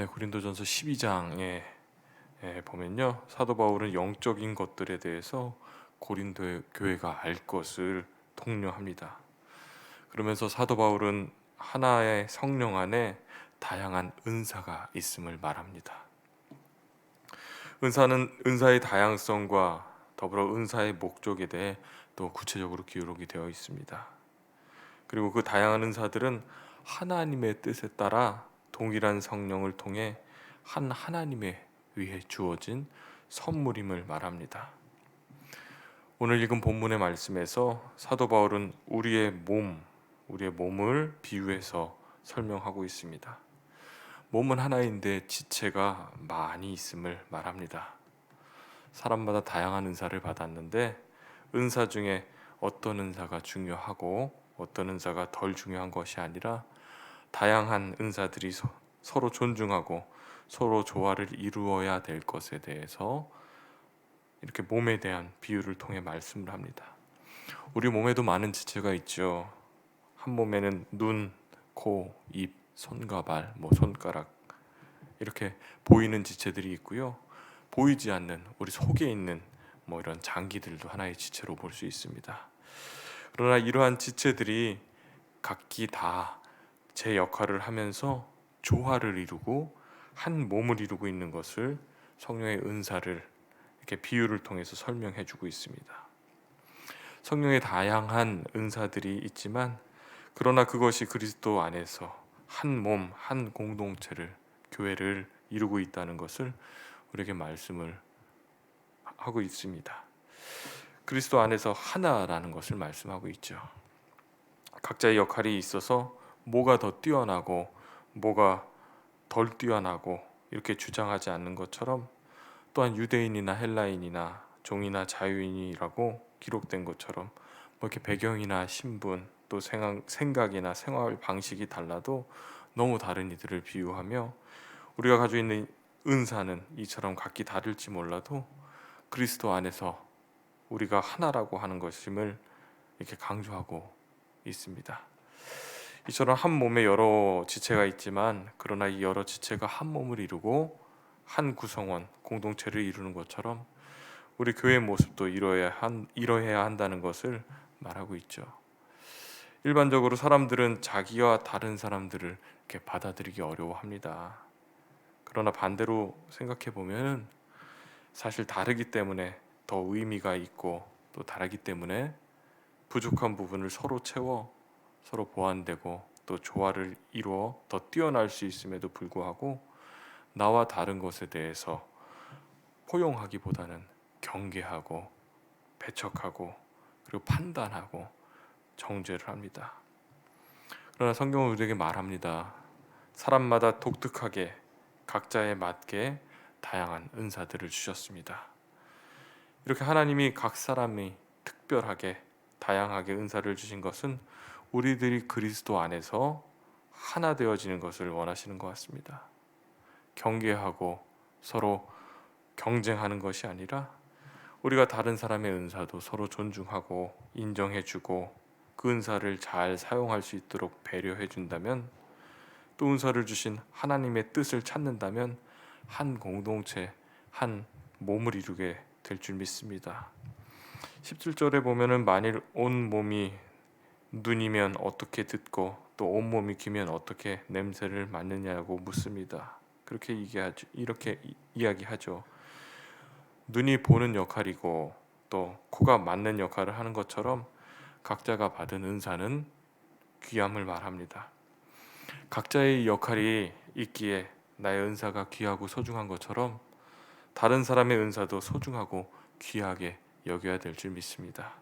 네, 고린도전서 12장에 보면요, 사도 바울은 영적인 것들에 대해서 고린도 교회가 알 것을 독려합니다. 그러면서 사도 바울은 하나의 성령 안에 다양한 은사가 있음을 말합니다. 은사는 은사의 다양성과 더불어 은사의 목적에 대해 또 구체적으로 기록이 되어 있습니다. 그리고 그 다양한 은사들은 하나님의 뜻에 따라 동일한 성령을 통해 한 하나님에 의해 주어진 선물임을 말합니다. 오늘 읽은 본문의 말씀에서 사도 바울은 우리의 몸을 비유해서 설명하고 있습니다. 몸은 하나인데 지체가 많이 있음을 말합니다. 사람마다 다양한 은사를 받았는데 은사 중에 어떤 은사가 중요하고 어떤 은사가 덜 중요한 것이 아니라 다양한 은사들이 서로 존중하고 서로 조화를 이루어야 될 것에 대해서 이렇게 몸에 대한 비유를 통해 말씀을 합니다. 우리 몸에도 많은 지체가 있죠. 한 몸에는 눈, 코, 입, 손과 발, 손가락 이렇게 보이는 지체들이 있고요. 보이지 않는 우리 속에 있는 이런 장기들도 하나의 지체로 볼 수 있습니다. 그러나 이러한 지체들이 각기 다 제 역할을 하면서 조화를 이루고 한 몸을 이루고 있는 것을 성령의 은사를 이렇게 비유를 통해서 설명해 주고 있습니다. 성령의 다양한 은사들이 있지만 그러나 그것이 그리스도 안에서 한 몸, 한 공동체를 교회를 이루고 있다는 것을 우리에게 말씀을 하고 있습니다. 그리스도 안에서 하나라는 것을 말씀하고 있죠. 각자의 역할이 있어서 뭐가 더 뛰어나고 뭐가 덜 뛰어나고 이렇게 주장하지 않는 것처럼 또한 유대인이나 헬라인이나 종이나 자유인이라고 기록된 것처럼 이렇게 배경이나 신분 또 생각이나 생활 방식이 달라도 너무 다른 이들을 비유하며 우리가 가지고 있는 은사는 이처럼 각기 다를지 몰라도 그리스도 안에서 우리가 하나라고 하는 것임을 이렇게 강조하고 있습니다. 이처럼 한 몸에 여러 지체가 있지만 그러나 이 여러 지체가 한 몸을 이루고 한 구성원, 공동체를 이루는 것처럼 우리 교회의 모습도 이러해야 한다는 것을 말하고 있죠. 일반적으로 사람들은 자기와 다른 사람들을 이렇게 받아들이기 어려워합니다. 그러나 반대로 생각해 보면 사실 다르기 때문에 더 의미가 있고 또 다르기 때문에 부족한 부분을 서로 채워 서로 보완되고 또 조화를 이루어 더 뛰어날 수 있음에도 불구하고 나와 다른 것에 대해서 포용하기보다는 경계하고 배척하고 그리고 판단하고 정죄를 합니다. 그러나 성경은 우리에게 말합니다. 사람마다 독특하게 각자에 맞게 다양한 은사들을 주셨습니다. 이렇게 하나님이 각 사람이 특별하게 다양하게 은사를 주신 것은 우리들이 그리스도 안에서 하나 되어지는 것을 원하시는 것 같습니다. 경계하고 서로 경쟁하는 것이 아니라 우리가 다른 사람의 은사도 서로 존중하고 인정해주고 그 은사를 잘 사용할 수 있도록 배려해 준다면 또 은사를 주신 하나님의 뜻을 찾는다면 한 공동체, 한 몸을 이루게 될 줄 믿습니다. 17절에 보면은 만일 온 몸이 눈이면 어떻게 듣고 또 온몸이 귀면 어떻게 냄새를 맡느냐고 묻습니다. 이렇게 이야기하죠. 눈이 보는 역할이고 또 코가 맡는 역할을 하는 것처럼 각자가 받은 은사는 귀함을 말합니다. 각자의 역할이 있기에 나의 은사가 귀하고 소중한 것처럼 다른 사람의 은사도 소중하고 귀하게 여겨야 될 줄 믿습니다.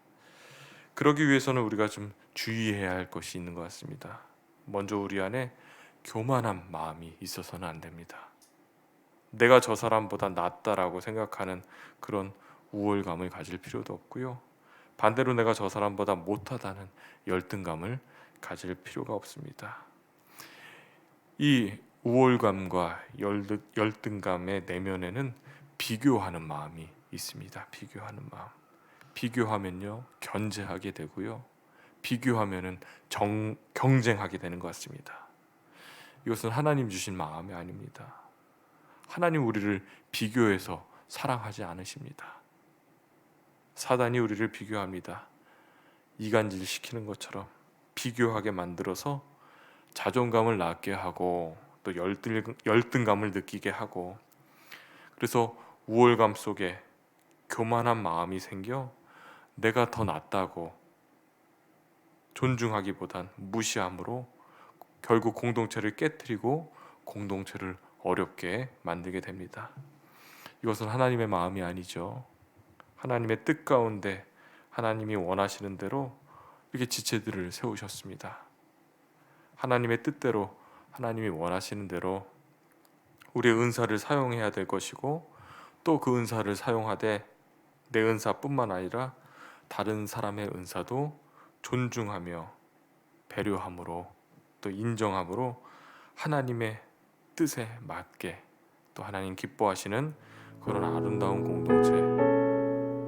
그러기 위해서는 우리가 좀 주의해야 할 것이 있는 것 같습니다. 먼저 우리 안에 교만한 마음이 있어서는 안 됩니다. 내가 저 사람보다 낫다라고 생각하는 그런 우월감을 가질 필요도 없고요. 반대로 내가 저 사람보다 못하다는 열등감을 가질 필요가 없습니다. 이 우월감과 열등감의 내면에는 비교하는 마음이 있습니다. 비교하는 마음. 비교하면요 견제하게 되고요. 비교하면은 경쟁하게 되는 것 같습니다. 이것은 하나님 주신 마음이 아닙니다. 하나님 우리를 비교해서 사랑하지 않으십니다. 사단이 우리를 비교합니다. 이간질 시키는 것처럼 비교하게 만들어서 자존감을 낮게 하고 또 열등감을 느끼게 하고, 그래서 우월감 속에 교만한 마음이 생겨 내가 더 낫다고 존중하기보단 무시함으로 결국 공동체를 깨뜨리고 공동체를 어렵게 만들게 됩니다. 이것은 하나님의 마음이 아니죠. 하나님의 뜻 가운데 하나님이 원하시는 대로 이렇게 지체들을 세우셨습니다. 하나님의 뜻대로, 하나님이 원하시는 대로 우리의 은사를 사용해야 될 것이고, 또 그 은사를 사용하되 내 은사뿐만 아니라 다른 사람의 은사도 존중하며 배려함으로 또 인정함으로 하나님의 뜻에 맞게 또 하나님 기뻐하시는 그런 아름다운 공동체,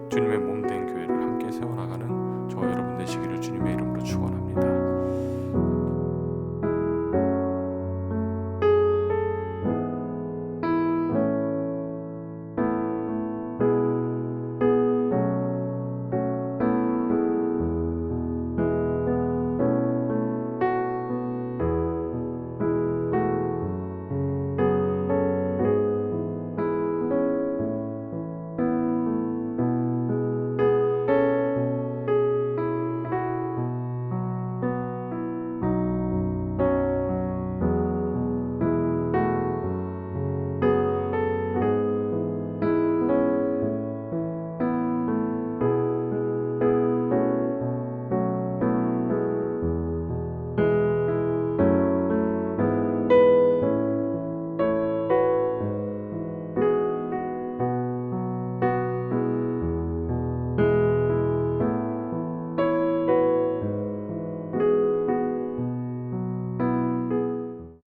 주님의 몸된 교회를 함께 세워나가는 저와 여러분 되시기를 주님의 이름으로 축원합니다.